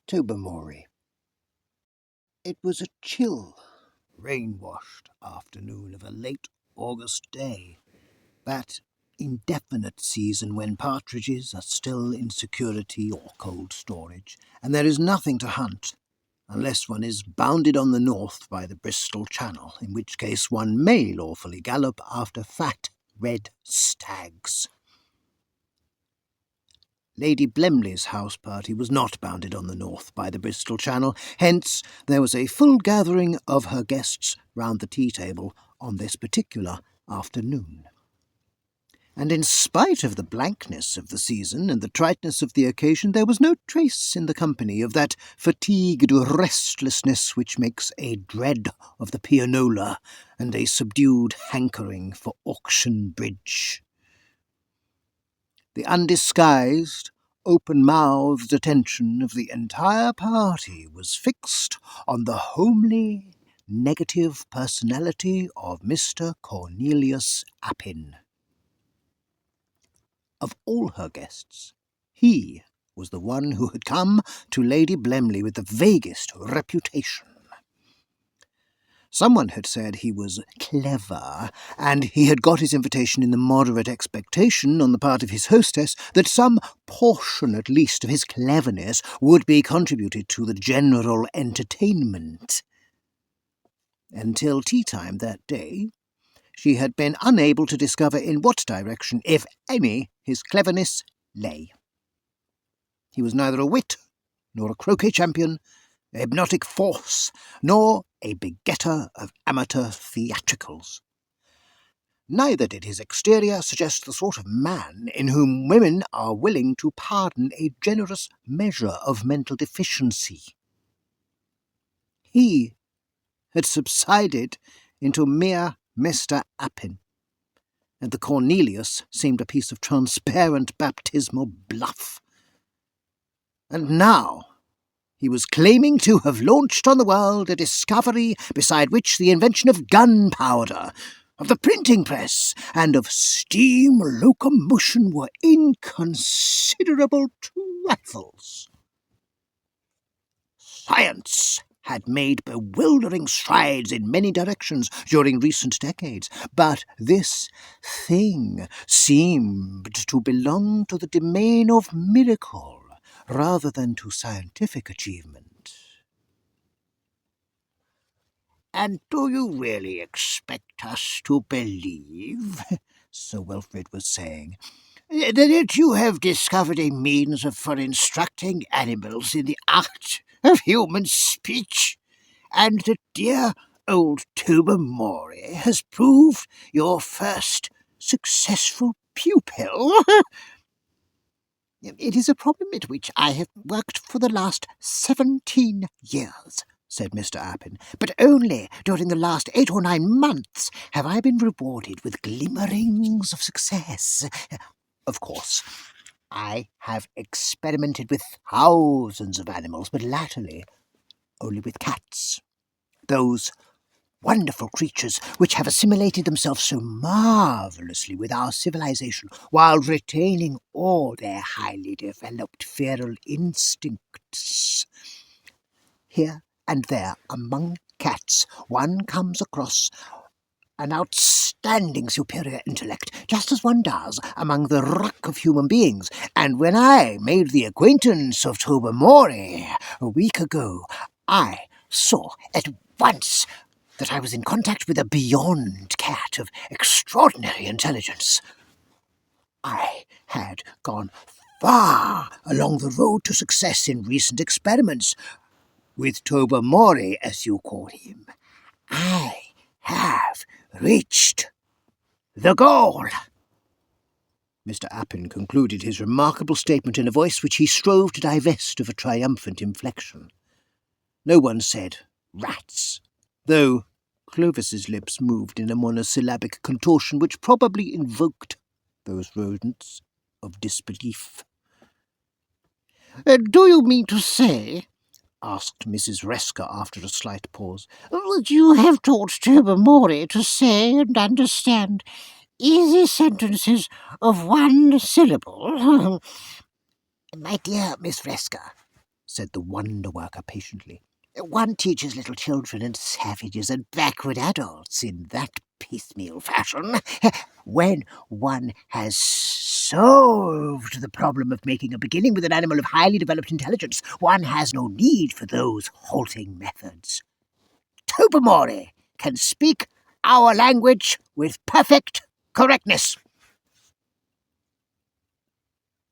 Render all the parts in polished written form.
Tobermory. It was a chill, rain-washed afternoon of a late August day, that indefinite season when partridges are still in security or cold storage, and there is nothing to hunt, unless one is bounded on the north by the Bristol Channel, in which case one may lawfully gallop after fat red stags. Lady Blemley's house party was not bounded on the north by the Bristol Channel, hence there was a full gathering of her guests round the tea-table on this particular afternoon. And in spite of the blankness of the season and the triteness of the occasion, there was no trace in the company of that fatigued restlessness which makes a dread of the pianola and a subdued hankering for auction bridge. The undisguised, open-mouthed attention of the entire party was fixed on the homely, negative personality of Mr. Cornelius Appin. Of all her guests, he was the one who had come to Lady Blemley with the vaguest reputation. Someone had said he was clever, and he had got his invitation in the moderate expectation on the part of his hostess that some portion at least of his cleverness would be contributed to the general entertainment. Until tea-time that day, she had been unable to discover in what direction, if any, his cleverness lay. He was neither a wit, nor a croquet champion, a hypnotic force, nor a begetter of amateur theatricals. Neither did his exterior suggest the sort of man in whom women are willing to pardon a generous measure of mental deficiency. He had subsided into mere Mr. Appin, and the Cornelius seemed a piece of transparent baptismal bluff. And now he was claiming to have launched on the world a discovery beside which the invention of gunpowder, of the printing press, and of steam locomotion were inconsiderable trifles. Science had made bewildering strides in many directions during recent decades, but this thing seemed to belong to the domain of miracle rather than to scientific achievement. "And do you really expect us to believe," Sir Wilfrid was saying, "that you have discovered a means for instructing animals in the art of human speech, and that dear old Tobermory has proved your first successful pupil?" "It is a problem at which I have worked for the last 17 years, said Mr. Appin, "but only during the last 8 or 9 months have I been rewarded with glimmerings of success. Of course, I have experimented with thousands of animals, but latterly only with cats. Those wonderful creatures which have assimilated themselves so marvellously with our civilization, while retaining all their highly developed feral instincts. Here and there among cats one comes across an outstanding superior intellect, just as one does among the ruck of human beings, and when I made the acquaintance of Tobermory a week ago, I saw at once that I was in contact with a beyond cat of extraordinary intelligence. I had gone far along the road to success in recent experiments. With Tobermory, as you call him, I have reached the goal." Mr. Appin concluded his remarkable statement in a voice which he strove to divest of a triumphant inflection. No one said rats, though Clovis's lips moved in a monosyllabic contortion which probably invoked those rodents of disbelief. "Do you mean to say," asked Mrs. Resker after a slight pause, "that you have taught Tobermory to say and understand easy sentences of one syllable?" "My dear Miss Resker," said the wonder-worker patiently. One teaches little children and savages and backward adults in that piecemeal fashion. When one has solved the problem of making a beginning with an animal of highly developed intelligence, one has no need for those halting methods. Tobermory can speak our language with perfect correctness.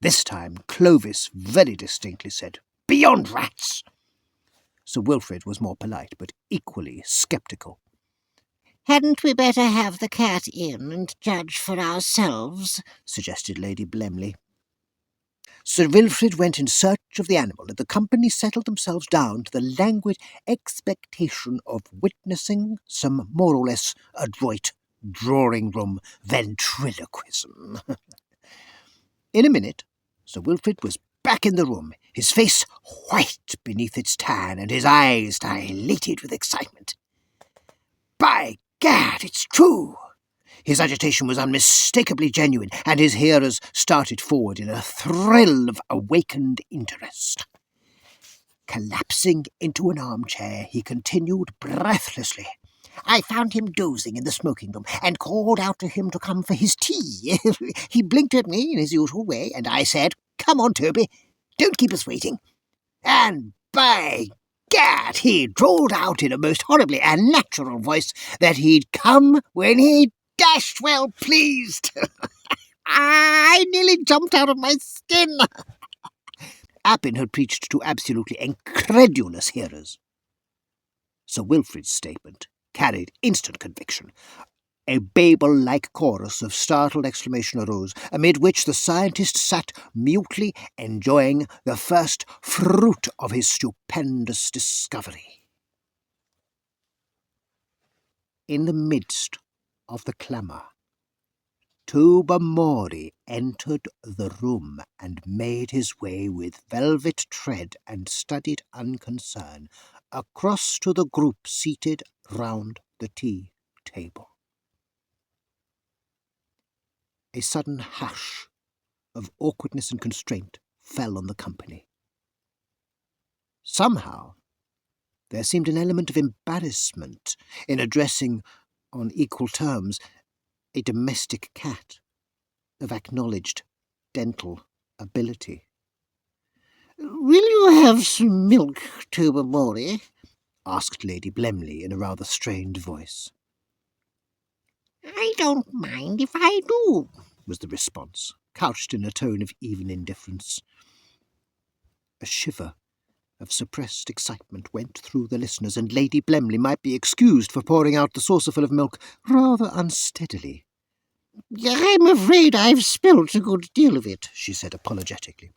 This time Clovis very distinctly said, "Beyond rats!" Sir Wilfrid was more polite, but equally sceptical. "Hadn't we better have the cat in and judge for ourselves?" suggested Lady Blemley. Sir Wilfrid went in search of the animal, and the company settled themselves down to the languid expectation of witnessing some more or less adroit drawing-room ventriloquism. In a minute, Sir Wilfrid was back in the room, his face white beneath its tan and his eyes dilated with excitement. "By gad, it's true!" His agitation was unmistakably genuine, and his hearers started forward in a thrill of awakened interest. Collapsing into an armchair, he continued breathlessly. "I found him dozing in the smoking room, and called out to him to come for his tea. He blinked at me in his usual way, and I said, 'Come on, Toby, don't keep us waiting.' And by gad, he drawled out in a most horribly unnatural voice that he'd come when he dashed well pleased. I nearly jumped out of my skin." Appin had preached to absolutely incredulous hearers. Sir Wilfrid's statement carried instant conviction. A Babel-like chorus of startled exclamation arose, amid which the scientist sat mutely enjoying the first fruit of his stupendous discovery. In the midst of the clamour, Tobermory entered the room and made his way with velvet tread and studied unconcern across to the group seated round the tea table. A sudden hush of awkwardness and constraint fell on the company. Somehow there seemed an element of embarrassment in addressing, on equal terms, a domestic cat of acknowledged dental ability. "Will you have some milk, Tobermory?" asked Lady Blemley in a rather strained voice. "I don't mind if I do," was the response, couched in a tone of even indifference. A shiver of suppressed excitement went through the listeners, and Lady Blemley might be excused for pouring out the saucerful of milk rather unsteadily. "I'm afraid I've spilt a good deal of it," she said apologetically.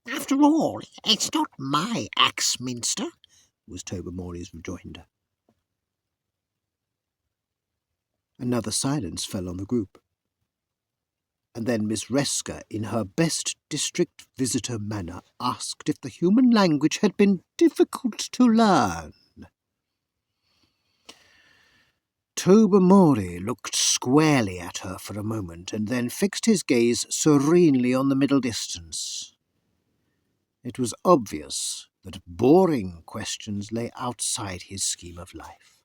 "After all, it's not my Axminster," was Tobermory's rejoinder. Another silence fell on the group, and then Miss Resker, in her best district visitor manner, asked if the human language had been difficult to learn. Tobermory looked squarely at her for a moment, and then fixed his gaze serenely on the middle distance. It was obvious that boring questions lay outside his scheme of life.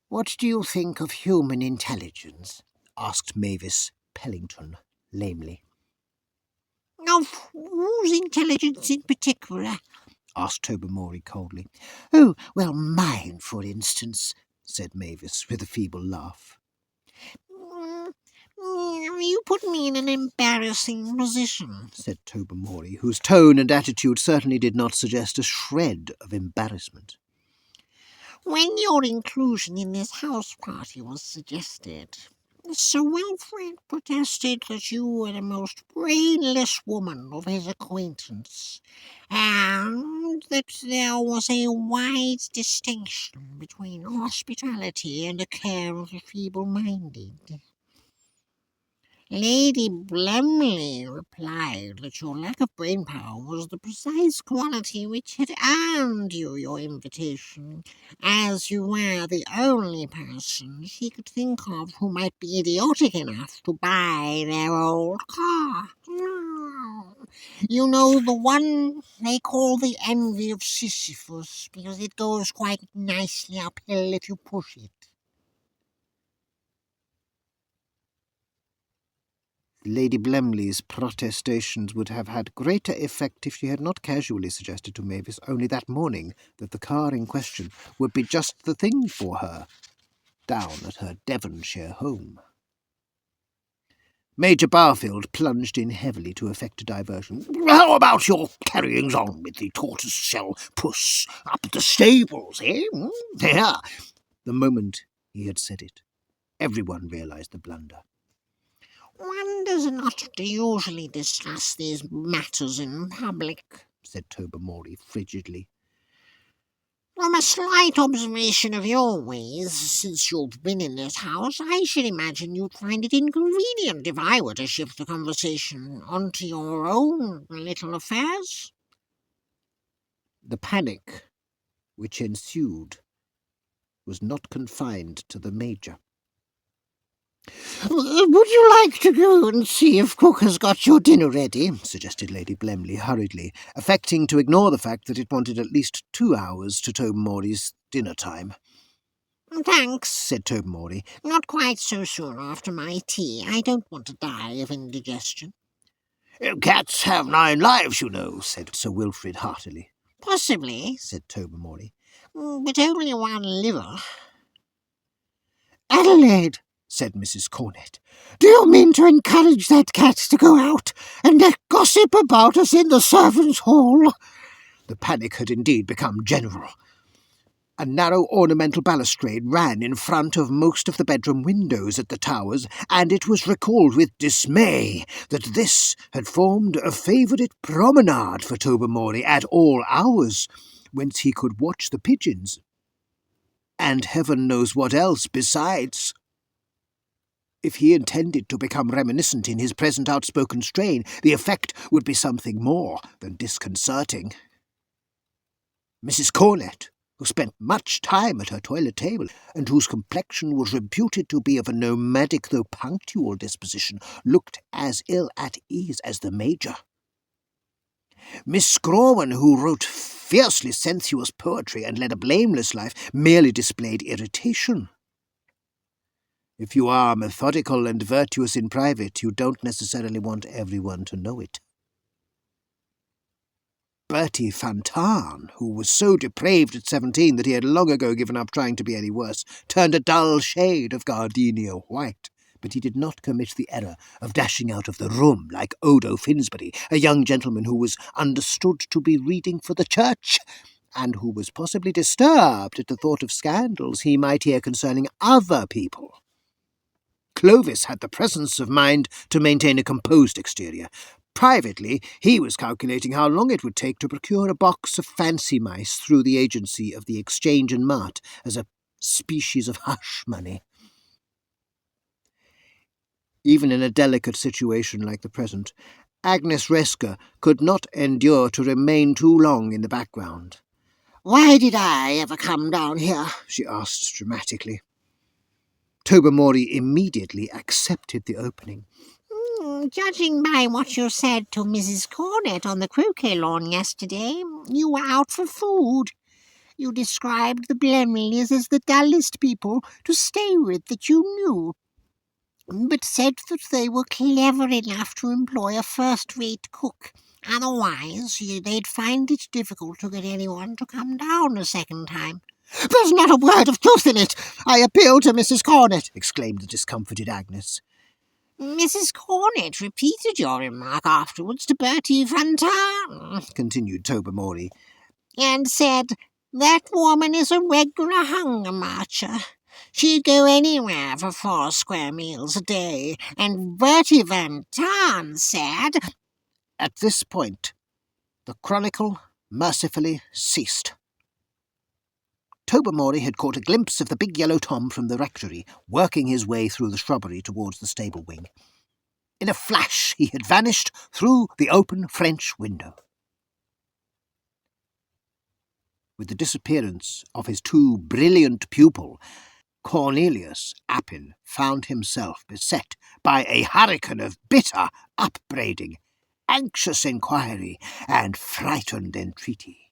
"What do you think of human intelligence?" asked Mavis Pellington lamely. "Of whose intelligence in particular?" asked Tobermory coldly. "Oh, well, mine, for instance," said Mavis with a feeble laugh. "You put me in an embarrassing position," said Tobermory, whose tone and attitude certainly did not suggest a shred of embarrassment. "When your inclusion in this house party was suggested, Sir Wilfrid protested that you were the most brainless woman of his acquaintance, and that there was a wide distinction between hospitality and the care of the feeble-minded. Lady Blemley replied that your lack of brain power was the precise quality which had earned you your invitation, as you were the only person she could think of who might be idiotic enough to buy their old car." You know, the one they call the envy of Sisyphus, because it goes quite nicely uphill if you push it. Lady Blemley's protestations would have had greater effect if she had not casually suggested to Mavis only that morning that the car in question would be just the thing for her, down at her Devonshire home. Major Barfield plunged in heavily to effect a diversion. "How about your carryings on with the tortoise-shell puss up at the stables, eh? There." The moment he had said it, everyone realised the blunder. "One does not usually discuss these matters in public," said Tobermory frigidly. "From a slight observation of your ways since you've been in this house, I should imagine you'd find it inconvenient if I were to shift the conversation onto your own little affairs." The panic which ensued was not confined to the Major. "Would you like to go and see if Cook has got your dinner ready?" suggested Lady Blemley hurriedly, affecting to ignore the fact that it wanted at least 2 hours to Tobermory's dinner time. "Thanks," said Tobermory. "Not quite so soon after my tea. I don't want to die of indigestion." "Cats have 9 lives, you know," said Sir Wilfrid heartily. "Possibly," said Tobermory. "but only 1 liver." "Adelaide," said Mrs. Cornet, "do you mean to encourage that cat to go out and gossip about us in the servants' hall?" The panic had indeed become general. A narrow ornamental balustrade ran in front of most of the bedroom windows at the Towers, and it was recalled with dismay that this had formed a favourite promenade for Tobermory at all hours, whence he could watch the pigeons, and heaven knows what else besides. If he intended to become reminiscent in his present outspoken strain, the effect would be something more than disconcerting. Mrs. Cornet, who spent much time at her toilet table, and whose complexion was reputed to be of a nomadic though punctual disposition, looked as ill at ease as the Major. Miss Scrawen, who wrote fiercely sensuous poetry and led a blameless life, merely displayed irritation. If you are methodical and virtuous in private, you don't necessarily want everyone to know it. Bertie Fantan, who was so depraved at 17 that he had long ago given up trying to be any worse, turned a dull shade of gardenia white, but he did not commit the error of dashing out of the room like Odo Finsbury, a young gentleman who was understood to be reading for the church, and who was possibly disturbed at the thought of scandals he might hear concerning other people. Clovis had the presence of mind to maintain a composed exterior. Privately, he was calculating how long it would take to procure a box of fancy mice through the agency of the Exchange and Mart as a species of hush money. Even in a delicate situation like the present, Agnes Resker could not endure to remain too long in the background. "Why did I ever come down here?" she asked dramatically. Tobermory immediately accepted the opening. "Judging by what you said to Mrs. Cornet on the croquet lawn yesterday, you were out for food. You described the Blemleys as the dullest people to stay with that you knew, but said that they were clever enough to employ a first-rate cook. Otherwise, they'd find it difficult to get anyone to come down a second time." "There's not a word of truth in it. I appeal to Mrs. Cornet," exclaimed the discomfited Agnes. "Mrs. Cornet repeated your remark afterwards to Bertie Fantan," continued Tobermory, "and said, 'That woman is a regular hunger marcher. She'd go anywhere for 4 square meals a day. And Bertie Fantan said—'" At this point, the chronicle mercifully ceased. Tobermory had caught a glimpse of the big yellow Tom from the rectory, working his way through the shrubbery towards the stable wing. In a flash he had vanished through the open French window. With the disappearance of his too brilliant pupil, Cornelius Appin found himself beset by a hurricane of bitter upbraiding anxious inquiry and frightened entreaty.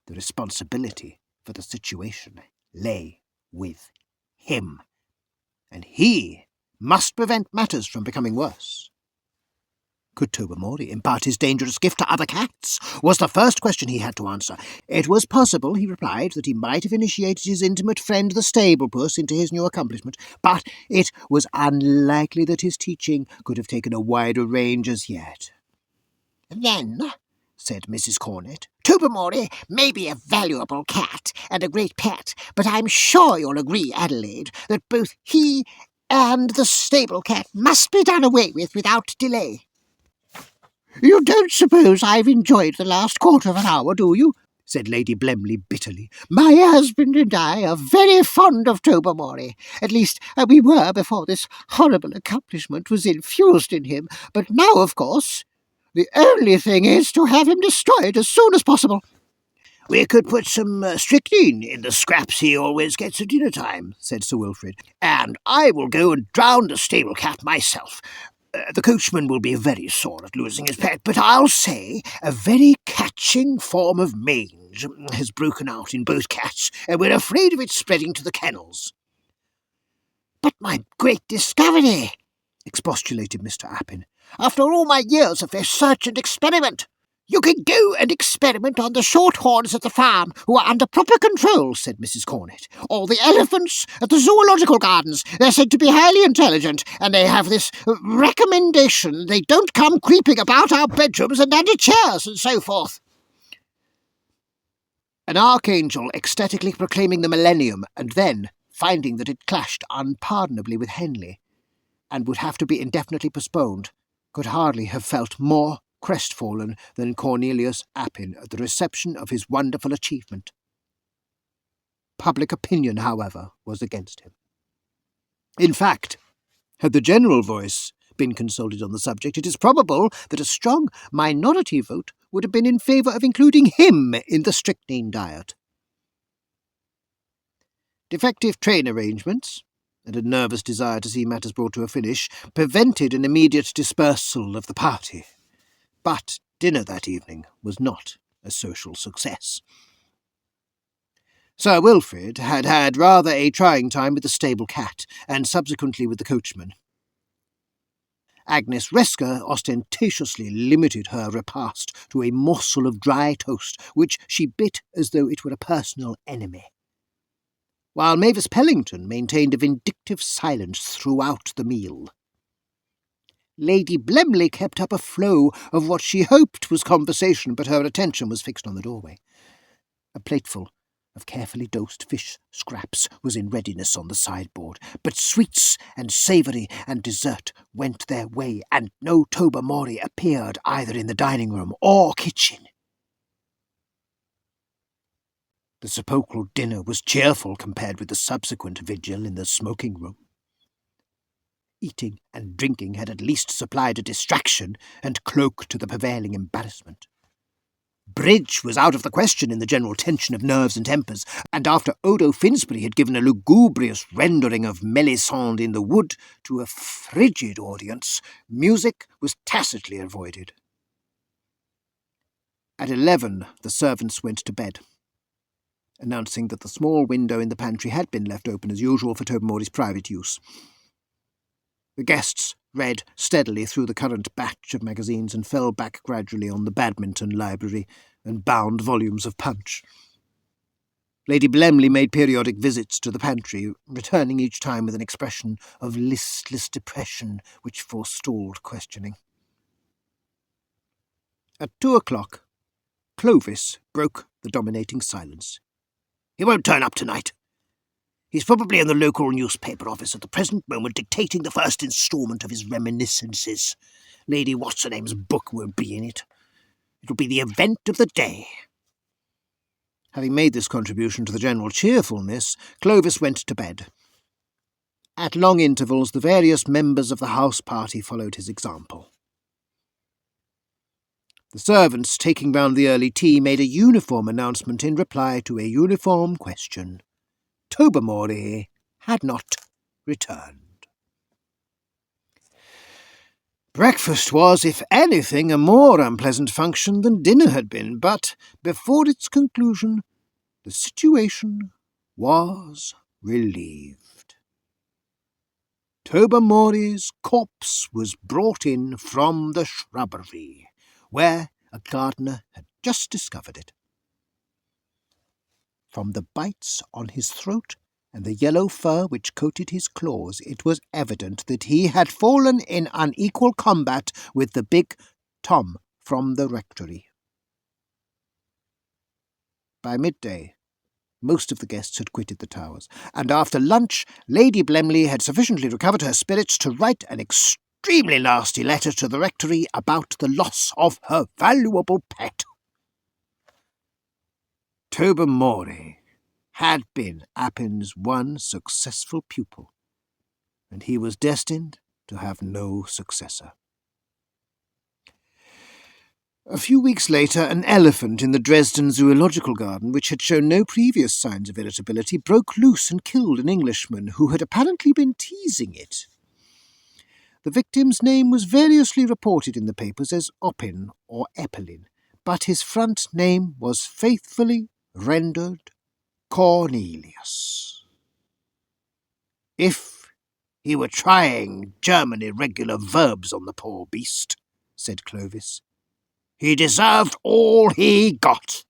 The responsibility for the situation lay with him, and he must prevent matters from becoming worse. Could Tobermory impart his dangerous gift to other cats? Was the first question he had to answer. It was possible, he replied, that he might have initiated his intimate friend the stable puss into his new accomplishment, but it was unlikely that his teaching could have taken a wider range as yet. Then, said Mrs. Cornet, Tobermory may be a valuable cat and a great pet, but I'm sure you'll agree, Adelaide, that both he and the stable cat must be done away with without delay. You don't suppose I've enjoyed the last quarter of an hour, do you? Said Lady Blemley bitterly. My husband and I are very fond of Tobermory. At least, we were before this horrible accomplishment was infused in him. But now, of course, the only thing is to have him destroyed as soon as possible. We could put some strychnine in the scraps he always gets at dinner time, said Sir Wilfrid, and I will go and drown the stable cat myself. The coachman will be very sore at losing his pet, but I'll say a very catching form of mange has broken out in both cats, and we're afraid of it spreading to the kennels. But my great discovery, expostulated Mr. Appin, after all my years of research and experiment. You can go and experiment on the shorthorns at the farm, who are under proper control, said Mrs. Cornet, or the elephants at the zoological gardens. They're said to be highly intelligent, and they have this recommendation they don't come creeping about our bedrooms and under chairs and so forth. An archangel ecstatically proclaiming the millennium, and then finding that it clashed unpardonably with Henley, and would have to be indefinitely postponed, could hardly have felt more crestfallen than Cornelius Appin at the reception of his wonderful achievement. Public opinion, however, was against him. In fact, had the general voice been consulted on the subject, it is probable that a strong minority vote would have been in favour of including him in the strychnine diet. Defective train arrangements, and a nervous desire to see matters brought to a finish, prevented an immediate dispersal of the party. But dinner that evening was not a social success. Sir Wilfrid had had rather a trying time with the stable cat, and subsequently with the coachman. Agnes Resker ostentatiously limited her repast to a morsel of dry toast, which she bit as though it were a personal enemy, while Mavis Pellington maintained a vindictive silence throughout the meal. Lady Blemley kept up a flow of what she hoped was conversation, but her attention was fixed on the doorway. A plateful of carefully dosed fish scraps was in readiness on the sideboard, but sweets and savoury and dessert went their way, and no Tobermory appeared either in the dining-room or kitchen. The sepulchral dinner was cheerful compared with the subsequent vigil in the smoking-room. Eating and drinking had at least supplied a distraction and cloak to the prevailing embarrassment. Bridge was out of the question in the general tension of nerves and tempers, and after Odo Finsbury had given a lugubrious rendering of Melisande in the Wood to a frigid audience, music was tacitly avoided. At 11 the servants went to bed, announcing that the small window in the pantry had been left open as usual for Tobermory's private use. The guests read steadily through the current batch of magazines and fell back gradually on the badminton library and bound volumes of Punch. Lady Blemley made periodic visits to the pantry, returning each time with an expression of listless depression which forestalled questioning. At 2 o'clock, Clovis broke the dominating silence. "He won't turn up tonight. He's probably in the local newspaper office at the present moment dictating the first instalment of his reminiscences. Lady What's-her-name's book won't be in it. It'll be the event of the day." Having made this contribution to the general cheerfulness, Clovis went to bed. At long intervals, the various members of the house party followed his example. The servants, taking round the early tea, made a uniform announcement in reply to a uniform question. Tobermory had not returned. Breakfast was, if anything, a more unpleasant function than dinner had been, but before its conclusion the situation was relieved. Tobermory's corpse was brought in from the shrubbery, where a gardener had just discovered it. From the bites on his throat and the yellow fur which coated his claws, it was evident that he had fallen in unequal combat with the big Tom from the rectory. By midday, most of the guests had quitted the towers, and after lunch Lady Blemley had sufficiently recovered her spirits to write an extremely nasty letter to the rectory about the loss of her valuable pet. Tobermory had been Appin's one successful pupil, and he was destined to have no successor. A few weeks later, an elephant in the Dresden Zoological Garden, which had shown no previous signs of irritability, broke loose and killed an Englishman who had apparently been teasing it. The victim's name was variously reported in the papers as Oppin or Eppelin, but his front name was faithfully rendered Cornelius. "If he were trying German irregular verbs on the poor beast," said Clovis, "he deserved all he got."